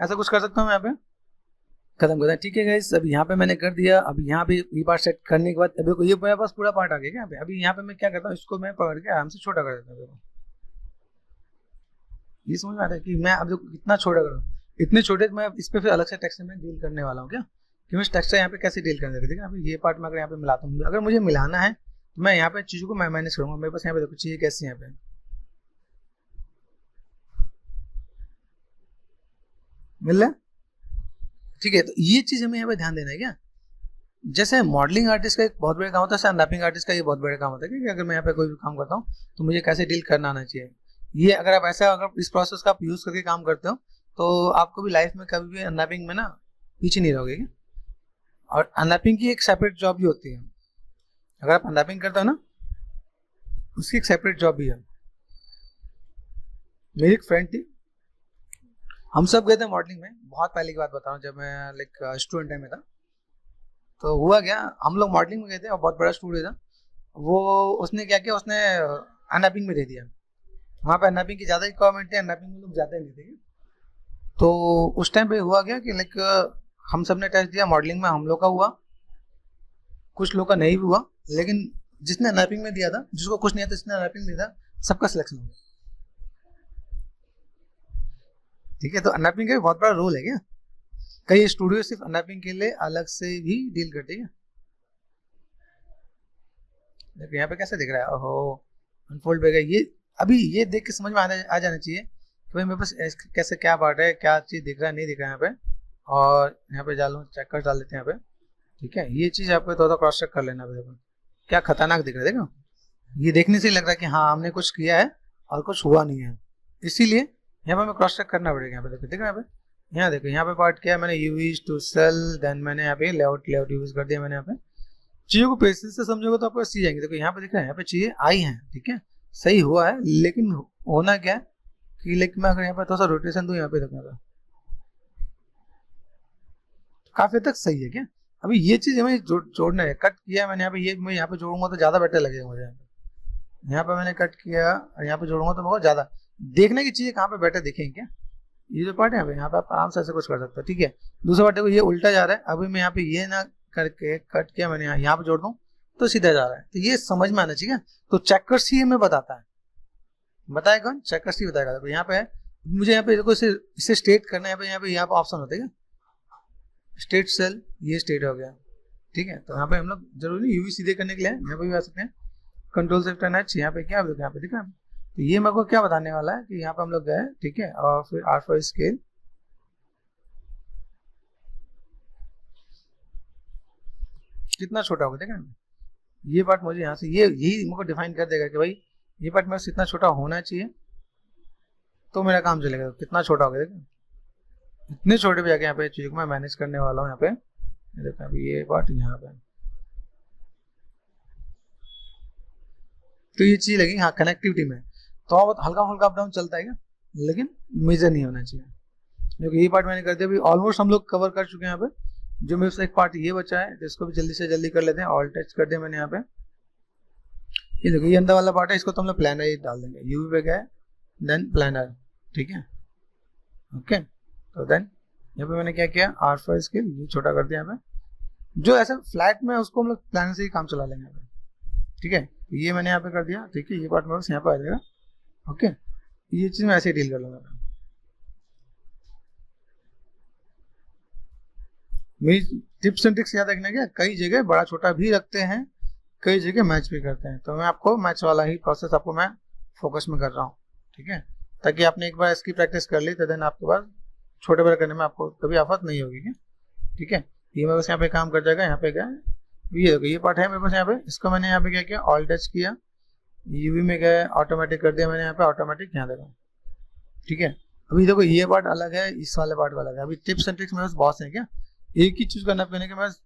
ऐसा कुछ कर सकता हूँ मैं यहाँ पे, खत्म करते हैं। ठीक है गाइस, अभी यहाँ पे मैंने कर दिया। अभी यहाँ पे ये पार्ट सेट करने के बाद अभी ये मेरे पास पूरा पार्ट आ गया यहाँ पे। अभी यहाँ पे मैं क्या करता हूँ, इसको मैं पकड़ के आराम से छोटा कर देता हूँ। ये समझ में आता है कि मैं अब कितना छोटा करूँ, इतने छोटे मैं इस पे फिर अलग से टेक्सचर में डील करने वाला हूँ क्या, कि मैं टेक्सचर यहाँ पे कैसे डील करने लगे। ठीक है, अभी ये पार्ट मैं अगर यहाँ पे मिलाता हूँ, अगर मुझे मिलाना है तो मैं यहाँ पे चीजों को मैं मैनेज करूंगा। मेरे पास यहाँ पे देखो चीजें कैसी यहाँ पे मिल रहा है। ठीक है, तो ये चीज हमें यहाँ पे ध्यान देना है क्या। जैसे मॉडलिंग आर्टिस्ट का एक बहुत बड़ा काम होता है, अनरैपिंग आर्टिस्ट का ये बहुत बड़ा काम होता है कि अगर मैं यहाँ पे कोई भी काम करता हूँ तो मुझे कैसे डील करना आना चाहिए। ये अगर आप ऐसा, अगर इस प्रोसेस का आप यूज करके काम करते हो तो आपको भी लाइफ में कभी भी अनरैपिंग में ना पीछे नहीं रहोगे। और अनरैपिंग की एक सेपरेट जॉब भी होती है। अगर आप अनरैपिंग करते हो ना, उसकी एक सेपरेट जॉब भी है। मेरी एक फ्रेंड थी, हम सब गए थे मॉडलिंग में, बहुत पहले की बात बता रहा हूँ, जब मैं लाइक स्टूडेंट टाइम में था। तो हुआ क्या, हम लोग मॉडलिंग में गए थे और बहुत बड़ा स्टूडियो था वो। उसने क्या किया, उसने अनरैपिंग में दे दिया। वहाँ पे अनरैपिंग की ज़्यादा रिक्वायरमेंट थी, अनरैपिंग में लोग जाते नहीं थे। तो उस टाइम पे हुआ क्या कि लाइक हम सब ने टेस्ट दिया मॉडलिंग में, हम लोग का हुआ, कुछ लोग का नहीं भी हुआ, लेकिन जिसने अनरैपिंग में दिया था, जिसको कुछ नहीं आता, जिसने अनरैपिंग दिया था, सबका सिलेक्शन हो गया। ठीक है, तो अनरैपिंग का भी बहुत बड़ा रोल है क्या। कई स्टूडियो सिर्फ अनरैपिंग के लिए अलग से भी डील करते हैं। देखो यहाँ पे कैसे दिख रहा है, ओहो अनफोल्ड हो गया। ये अभी ये देख के समझ में आ जाना चाहिए कि भाई मेरे पास कैसे क्या पार्ट है, क्या चीज दिख रहा है, नहीं दिख रहा है यहाँ पे। और यहाँ पे डालो चेकर्स डाल देते हैं यहाँ पे। ठीक है, ये चीज आपको थोड़ा क्रॉस चेक कर लेना। देखो क्या खतरनाक दिख रहा है, देखो ये देखने से लग रहा है कि हाँ हमने कुछ किया है और कुछ हुआ नहीं है, इसीलिए यहाँ पे हमें क्रॉस चेक करना पड़ेगा। यहाँ पे देखो, देखो यहाँ देखो, यहाँ पे पार्ट क्या है, मैंने यूज टू सेल, देन मैंने यहाँ पे लेआउट यूज कर दिया मैंने। यहाँ पे चीजों को पेशेंस से समझोगे तो आपको चीज आएंगे। देखो यहाँ पे दिख रहा है, यहाँ पे चीजें आई हैं, ठीक है सही हुआ है, लेकिन होना क्या है कि लेकिन मैं अगर यहाँ पे थोड़ा सा रोटेशन दूं, यहाँ पे देखो काफी तक सही है क्या। अभी ये चीज हमें जोड़ना है, कट किया मैंने यहाँ पे, ये मैं यहाँ पे जोड़ूंगा तो ज्यादा बेटर लगेगा मुझे। यहाँ पे मैंने कट किया और यहाँ पे जोड़ूंगा तो बहुत ज्यादा देखने की चीजें कहाँ पे बेटर दिखेंगे क्या। ये जो पार्ट है यहाँ पे आप आराम से ऐसे कुछ कर सकते हो। ठीक है, दूसरा पार्ट देखो ये उल्टा जा रहा है, अभी मैं यहाँ पे ये ना करके कट किया मैंने, यहाँ पे जोड़ दूं तो सीधा जा रहा है। तो ये समझ में आना चाहिए। तो चेकर्स ही हमें बताता है, बताएगा कौन, चेकर्स ही बताएगा। देखो यहाँ पे है, मुझे यहाँ पे देखो इसे स्टेट करना है, यहाँ पे ऑप्शन होता है स्टेट सेल, ये स्टेट हो गया। ठीक है, तो यहाँ पे हम लोग जरूरी यूवी सीधे करने के लिए यहाँ पे भी आ सकते हैं, कंट्रोल शिफ्ट एच। यहाँ पे क्या यहाँ पे देखा, तो ये मेरे को क्या बताने वाला है कि यहाँ पे हम लोग गए, ठीक है, और फिर R4 स्केल, कितना छोटा होगा देखा। ये पार्ट मुझे यहाँ से यही मेरे को डिफाइन कर देगा कि भाई ये पार्ट मेरे से इतना छोटा होना चाहिए तो मेरा काम चलेगा। तो कितना छोटा होगा देखो, इतने छोटे पे जाके यहाँ पे चीज को मैं मैनेज करने वाला हूँ। यहाँ पे देखो अभी ये पार्ट यहाँ पे, तो ये चीज लगी हाँ कनेक्टिविटी में तो बहुत हल्का फुल्का अप डाउन चलता है क्या, लेकिन मेजर नहीं होना चाहिए। क्योंकि ये पार्ट मैंने कर दिया, अभी ऑलमोस्ट हम लोग कवर कर चुके हैं। यहाँ पे जो मेरे से एक पार्ट ये बचा है, जिसको भी जल्दी से जल्दी कर लेते हैं। ऑल टच कर दिया मैंने यहाँ पे। ये देखो ये अंदर वाला पार्ट है, इसको तो हम लोग प्लानर ही डाल देंगे। यूवी पे गए देन प्लानर, ठीक है ओके। तो देन यहाँ पे मैंने क्या किया, R4 स्केल ये छोटा कर दिया यहाँ पे। जो ऐसे फ्लैट में उसको हम लोग प्लानर से ही काम चला लेंगे यहाँ पे। ठीक है, ये मैंने यहाँ पे कर दिया। ठीक है, ये पार्ट मेरे यहाँ पे आ जाएगा ओके। ये चीज मैं ऐसे ही डील कर लूंगा। मेरी टिप्स एंड ट्रिक्स याद रखना क्या, कई जगह बड़ा छोटा भी रखते हैं, कई जगह मैच भी करते हैं। तो मैं आपको मैच वाला ही प्रोसेस आपको मैं फोकस में कर रहा हूँ। ठीक है, ताकि आपने एक बार इसकी प्रैक्टिस कर ली तो देन आपके पास छोटे बड़े करने में आपको कभी आफत नहीं होगी क्या। ठीक है, ये मैं बस यहाँ पे काम कर जाएगा। यहाँ पे गए, ये देखो ये पार्ट है मेरे पास यहाँ पे, इसको मैंने यहाँ पे क्या किया, ऑल टच किया, यूवी में गए, ऑटोमेटिक कर दिया मैंने यहाँ पे, ऑटोमेटिक यहाँ देखो, ठीक है। अभी देखो ये पार्ट अलग है, इस वाले पार्ट का अलग है। अभी टिप्स एंड ट्रिक्स मेरे पास बहुत है क्या, एक ही चीज करना पड़ने के मेरे पास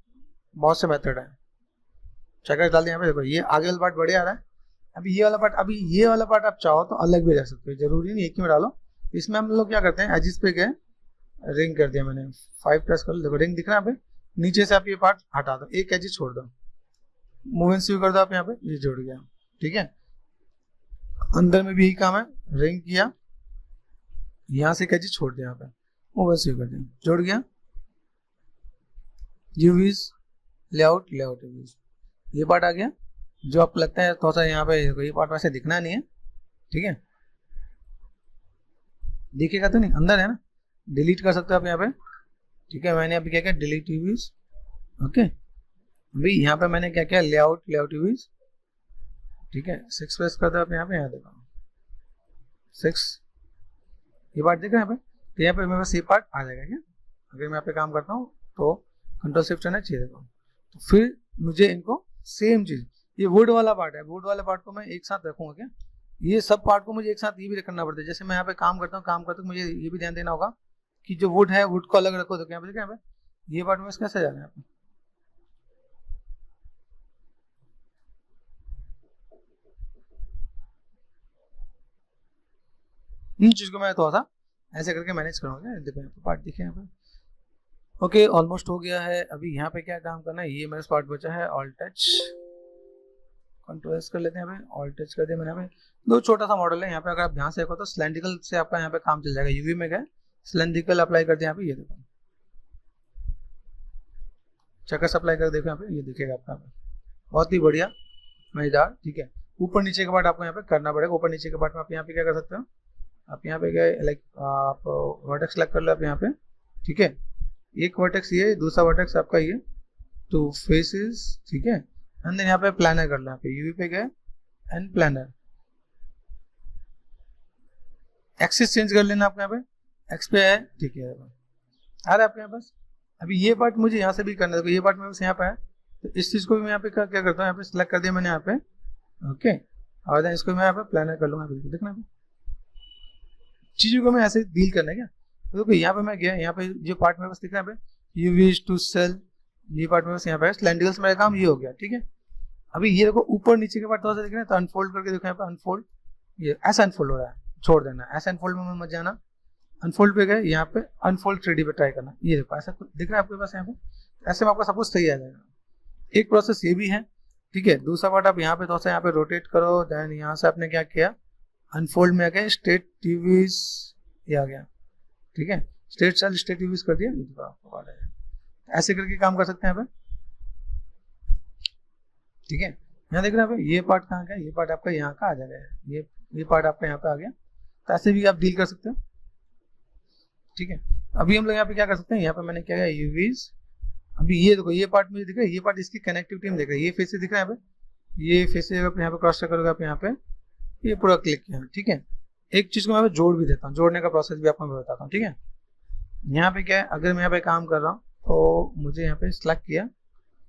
बहुत से मेथड है। चेकर डाल दिया यहाँ पे, देखो ये आगे वाला पार्ट बढ़िया आ रहा है। अभी ये वाला पार्ट, अभी ये वाला पार्ट आप चाहो तो अलग भी रख सकते हो, जरूरी नहीं एक ही में डालो। इसमें हम लोग क्या करते हैं, एजिस पे गए, रिंग कर दिया मैंने, 5 प्रेस कर लो, देखो रिंग दिख रहा है यहाँ पे। नीचे से आप ये पार्ट हटा दो, एक एजिस छोड़ दो, मूव एंड स्वीप कर दो आप यहाँ पे, ये जुड़ गया, ठीक है। अंदर में भी यही काम है, रिंग किया, यहाँ से एक एजिस छोड़ दिया यहाँ पे, मूव एंड स्वीप कर दिया, जुड़ गया। यूवीज लेआउट, लेआउट यूवीज, ये पार्ट आ गया। जो आपको लगता है थोड़ा सा यहाँ पे ये पार्ट वैसे दिखना नहीं है, ठीक है, दिखेगा तो नहीं, अंदर है ना, डिलीट कर सकते हो आप यहाँ पे, ठीक है। मैंने अभी क्या किया, डिलीट यूवीज, ओके। अभी यहाँ पे मैंने क्या किया, लेआउट, लेआउट यूवीज, ठीक है। 6 प्रेस कर दो आप यहाँ पे, यहाँ देखो 6, ये पार्ट दिख रहा है यहाँ पे, तो यहाँ पे मेरे पास ये पार्ट आ जाएगा क्या। अगर मैं यहाँ पे काम करता हूँ तो कंट्रोल शिफ्ट रहना चाहिए, देखो। तो फिर मुझे इनको सेम चीज, ये वुड वाला पार्ट है, वुड वाले पार्ट को मैं एक साथ रखूंगा क्या, ये सब पार्ट को मुझे एक साथ ये भी करना पड़ता है। जैसे मैं यहाँ पे काम करता हूँ, काम करते हुए मुझे ये भी ध्यान देना होगा कि जो वुड है, वुड को अलग रखो। तो यहाँ पे यहाँ पे ये पार्ट में कैसे जाना है यहाँ पे, इन चीज को मैं थोड़ा सा ऐसे करके मैनेज करूंगा। देखो यहाँ पे पार्ट दिखे यहाँ पे, ओके ऑलमोस्ट हो गया है। अभी यहाँ पे क्या काम करना है, ये मेरे पार्ट बचा है, ऑल टच, कंट्रोल एस कर लेते हैं यहाँ पे, ऑल टच कर दिया मैंने। यहाँ पे दो छोटा सा मॉडल है, यहाँ पे अगर आप ध्यान से देखो तो सिलेंड्रिकल से आपका यहाँ पे काम चल जाएगा। यूवी में गए, सिलेंड्रिकल अप्लाई कर दिया यहाँ पे, ये देखो चक्कर अप्लाई कर देखो यहाँ पे, ये दिखेगा आपका यहाँ पे, बहुत ही बढ़िया मजेदार, ठीक है। ऊपर नीचे का पार्ट आपको यहाँ पे करना पड़ेगा। ऊपर नीचे के पार्ट में आप यहाँ पे क्या कर सकते हो, आप यहाँ पे गए, लाइक आप वर्टेक्स सेलेक्ट कर लो आप यहाँ पे, ठीक है। एक वर्टेक्स ये, दूसरा वर्टेक्स आपका ये, तो फेसेस, ठीक है। एंड देन यहाँ पे प्लानर कर लो, यहाँ पे यूवी पे गए एंड प्लानर, एक्सिस चेंज कर लेना आपको यहाँ पे, एक्स पे है, ठीक है, आ रहा है आपके यहाँ पास। अभी ये पार्ट मुझे यहाँ से भी करना है, ये पार्ट मेरे पास यहाँ पे है, तो इस चीज को भी मैं यहाँ पे क्या करता हूँ, यहाँ पे सिलेक्ट कर दिया मैंने यहाँ पे, ओके। और देन इसको मैं यहाँ पे प्लानर कर लूंगा, बिल्कुल देखना चीजों को मैं ऐसे डील करना है क्या। तो यहाँ पे मैं गया, यहाँ पे जो पार्ट मेरे पास दिख रहा है, यू विश टू सेल, ये पार्ट मेरे पास यहाँ पे सिलेंड्रिकल्स मेरा काम ये हो गया, ठीक है। अभी ये देखो ऊपर नीचे के पार्ट थोड़ा सा दिख रहे हैं, तो अनफोल्ड करके देखो यहाँ पे, अनफोल्ड, ये ऐसा अनफोल्ड हो रहा है, छोड़ देना, ऐसा अनफोल्ड में मत जाना। अनफोल्ड पे गए, यहाँ पे अनफोल्ड 3D पे ट्राई करना, ये देखो ऐसा दिख रहा है आपके पास यहाँ पे, ऐसे में आपका सब कुछ सही आ जाएगा। एक प्रोसेस ये भी है, ठीक है। दूसरा पार्ट आप यहाँ पे थोड़ा सा यहाँ पे रोटेट करो, देन यहाँ से आपने क्या किया, अनफोल्ड में आ गया, स्टेट टीवीज ये आ गया, ठीक है। स्टेट सेल, स्टेट टीवीज कर दिया, आपको पार्ट है, ऐसे करके काम कर सकते हैं यहाँ पे, ठीक है। यहाँ देख रहे हैं ये पार्ट कहाँ का है, ये पार्ट आपका यहाँ का आ जाएगा, ये पार्ट आपका यहाँ पे आ गया, तो ऐसे भी आप डील कर सकते हो, ठीक है। अभी हम लोग यहाँ पे क्या कर सकते हैं, यहाँ पे मैंने क्या किया, यूवीज, अभी ये देखो ये पार्ट मुझे दिख रहा है, ये पार्ट इसकी कनेक्टिविटी में दिख रहा है, ये फेस दिख रहा है यहाँ पे, ये फेस यहाँ पे क्रॉस करोगे आप यहाँ पे, ये पूरा क्लिक किया, ठीक है। एक चीज को मैं जोड़ भी देता हूँ, जोड़ने का प्रोसेस भी आपको मैं बताता हूँ, ठीक है। यहाँ पे क्या है, अगर मैं यहाँ पे काम कर रहा हूँ तो मुझे यहाँ पे सिलेक्ट किया,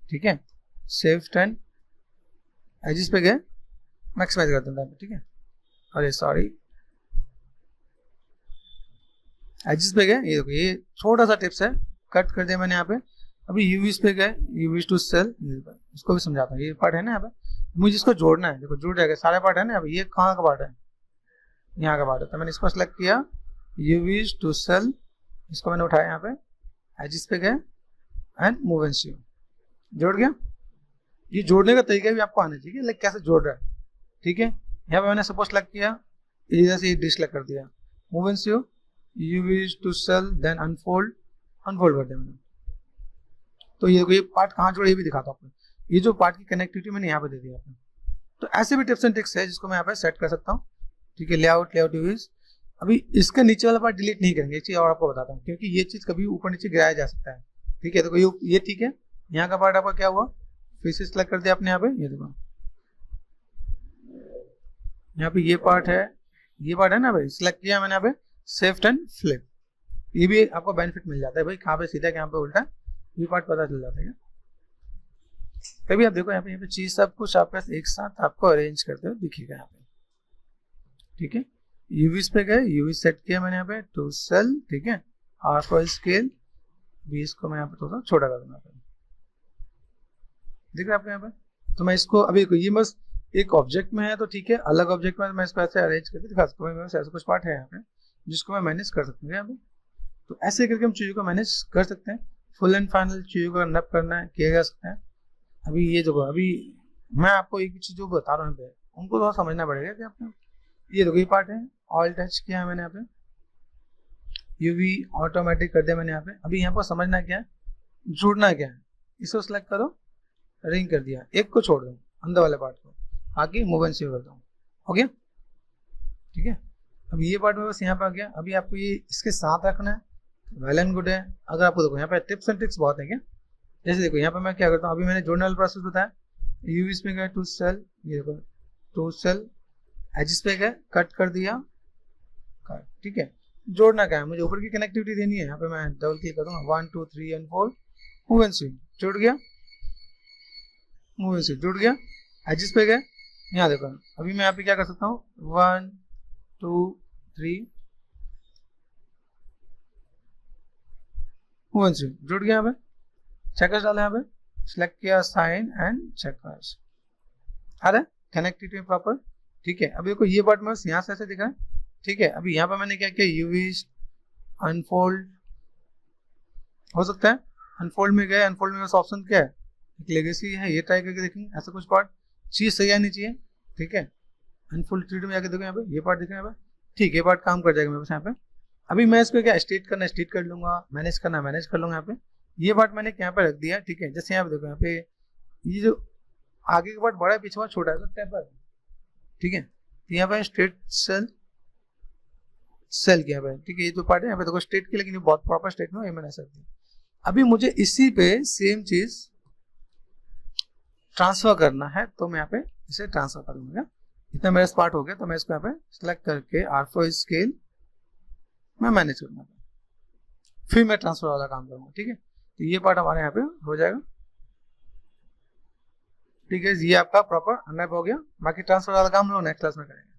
ठीक है, सेव एंड एजिस पे गए, मैक्सिमाइज कर देता हूँ, ठीक है। अरे सॉरी, एजिस पे गए, ये देखो ये छोटा सा टिप्स है, कट कर दिया मैंने यहाँ पे। अभी यूवीज पे गए, यूवीज टू सेल, इसको भी समझाता हूँ। ये पार्ट है ना यहाँ पे, मुझे इसको जोड़ना है, देखो जुड़ जाएगा, सारे पार्ट है ना। अभी ये कहाँ का पार्ट है, यहाँ का पार्ट है, तो मैंने इसको सेलेक्ट किया, यूवीज टू सेल, इसको मैंने उठाया यहाँ पे, एजिस पे गए एंड मूव एंड सी, जोड़ गया। ये जोड़ने का तरीका भी आपको आना चाहिए, लाइक कैसे जोड़ रहा है, ठीक है। यहाँ पे मैंने सपोज सेलेक्ट किया, इधर से ये डिसेलेक्ट कर दिया, move and C, you wish to cell, then unfold, unfold कर दिया मैंने। तो ये पार्ट कहाँ जोड़े ये भी दिखाता हूँ आपको, ये जो पार्ट की कनेक्टिविटी मैंने यहाँ पे दे दिया आपने। तो ऐसे भी टिप्स एंड ट्रिक्स है जिसको मैं यहाँ पे सेट कर सकता हूँ, ठीक है। Layout, layout use. अभी इसके नीचे वाला पार्ट डिलीट नहीं करेंगे, एक चीज और आपको बताता हूँ, क्योंकि ये चीज कभी ऊपर नीचे गिराया जा सकता है, ठीक है। देखो ये ठीक है, यहाँ का पार्ट आपका क्या हुआ, फिर से सिलेक्ट कर दिया आपने यहाँ पे, ये देखो यहाँ पे ये पार्ट है ना भाई, सिलेक्ट किया मैंने यहाँ पे, सेव एंड फ्लिप, ये भी आपको बेनिफिट मिल जाता है भाई, कहाँ पे सीधा कहाँ पे उल्टा, ये पार्ट पता चल जाता है। तभी आप देखो यहाँ पे चीज सब कुछ आपके पास एक साथ आपको अरेंज करते हुए दिखेगा यहाँ पे, ठीक है। यूवीज पे गए, यूवी सेट किया मैंने यहाँ पे टू सेल, ठीक है। आर फॉर स्केल 20 को मैं यहाँ पे थोड़ा छोटा कर दूंगा, दिख रहा है आपको यहाँ पे। तो मैं इसको अभी ये बस एक ऑब्जेक्ट में है तो ठीक है, अलग ऑब्जेक्ट में मैं इसको ऐसे अरेंज करके दिखा सकता हूँ। ऐसा कुछ पार्ट है यहाँ पे जिसको मैं मैनेज कर सकता हूँ यहाँ पे। तो ऐसे करके हम चीज़ों को मैनेज कर सकते हैं। फुल एंड फाइनल चीज़ों को नप करना है, किया जा सकता है। अभी ये देखो, अभी मैं आपको एक चीज़ जो बता रहा हूँ यहाँ पे उनको थोड़ा समझना पड़ेगा कि आपने ये देखो ये पार्ट है, ऑल टच किया है मैंने यहाँ पे, यूवी ऑटोमेटिक कर दिया मैंने यहाँ पे। अभी यहाँ पर समझना क्या है, जुड़ना क्या है, इसको सिलेक्ट करो, रिंग कर दिया, एक को छोड़ दो अंदर वाले पार्ट को, आगे मूव एंड सेव कर दो, हो गया, ठीक है। अब ये पार्ट में बस यहाँ पे आ गया। अभी आपको ये इसके साथ रखना है, वेल एंड गुड है। अगर आपको देखो यहाँ पे टिप्स एंड ट्रिक्स बहुत है क्या, जैसे देखो यहाँ पे मैं क्या करता हूँ, अभी मैंने जोड़ने वाला प्रोसेस बताया, यूवीज में गया टू सेल, ये देखो टू सेल, एजिस पे गए, कट कर दिया, कट, ठीक है। जोड़ना क्या है, मुझे ऊपर की कनेक्टिविटी देनी है, यहाँ पे मैं डबल क्लिक करूँगा, 1 2 3 एंड 4, मूव एंड स्विंग, जुड़ गया, मूव एंड स्विंग जुड़ गया। एजिस पे गए, यहाँ देखो अभी मैं यहाँ पे क्या कर सकता हूँ, 1 2 3, मूव एंड स्विंग जुड़ गया। यहाँ पे चेकर्स डाला, यहाँ पे सिलेक्ट किया साइन एंड चेकर्स, आ रहा है कनेक्टिविटी प्रॉपर, ठीक है। अभी देखो ये पार्ट में यहाँ से ऐसे दिख रहा है, ठीक है। अभी यहाँ पे मैंने क्या किया, यूवी अनफोल्ड हो सकता है, अनफोल्ड में गए, अनफोल्ड में ऑप्शन क्या है, एक लेगेसी है, ये ट्राई करके देखेंगे। ऐसा कुछ पार्ट चीज सही आनी चाहिए, ठीक है। अनफोल्ड 3D में जाके देखो यहाँ पे ये पार्ट दिख रहा है, ठीक है, ये पार्ट काम कर जाएगा मेरे पास यहाँ पे। अभी मैं इसको क्या स्टेट करना स्टेट कर लूंगा, मैनेज करना मैनेज कर लूंगा। यहाँ पे ये पार्ट मैंने यहाँ पे रख दिया, ठीक है। जैसे यहाँ पे देखो, यहाँ पे ये जो आगे का पार्ट बड़ा है, पीछे पार्ट छोटा है, तो टेपर, ठीक है। यहाँ पे स्ट्रेट सेल सेल किया है, ठीक है। ये जो पार्ट है यहाँ पे देखो स्ट्रेट की, लेकिन ये बहुत प्रॉपर स्ट्रेट में, ये मैंने ऐसा दिया। अभी मुझे इसी पे सेम चीज ट्रांसफर करना है, तो मैं यहाँ पे इसे ट्रांसफर करूंगा। इतना मेरा पार्ट हो गया, तो मैं इसको यहाँ पे सिलेक्ट करके R4 स्केल मैं मैनेज करूंगा, फिर मैं ट्रांसफर वाला काम करूंगा, ठीक है। तो ये पार्ट हमारे यहाँ पे हो जाएगा, ठीक है। ये आपका प्रॉपर अनरैप हो गया। बाकी ट्रांसफर वाला काम हम लोग नेक्स्ट क्लास में करेंगे।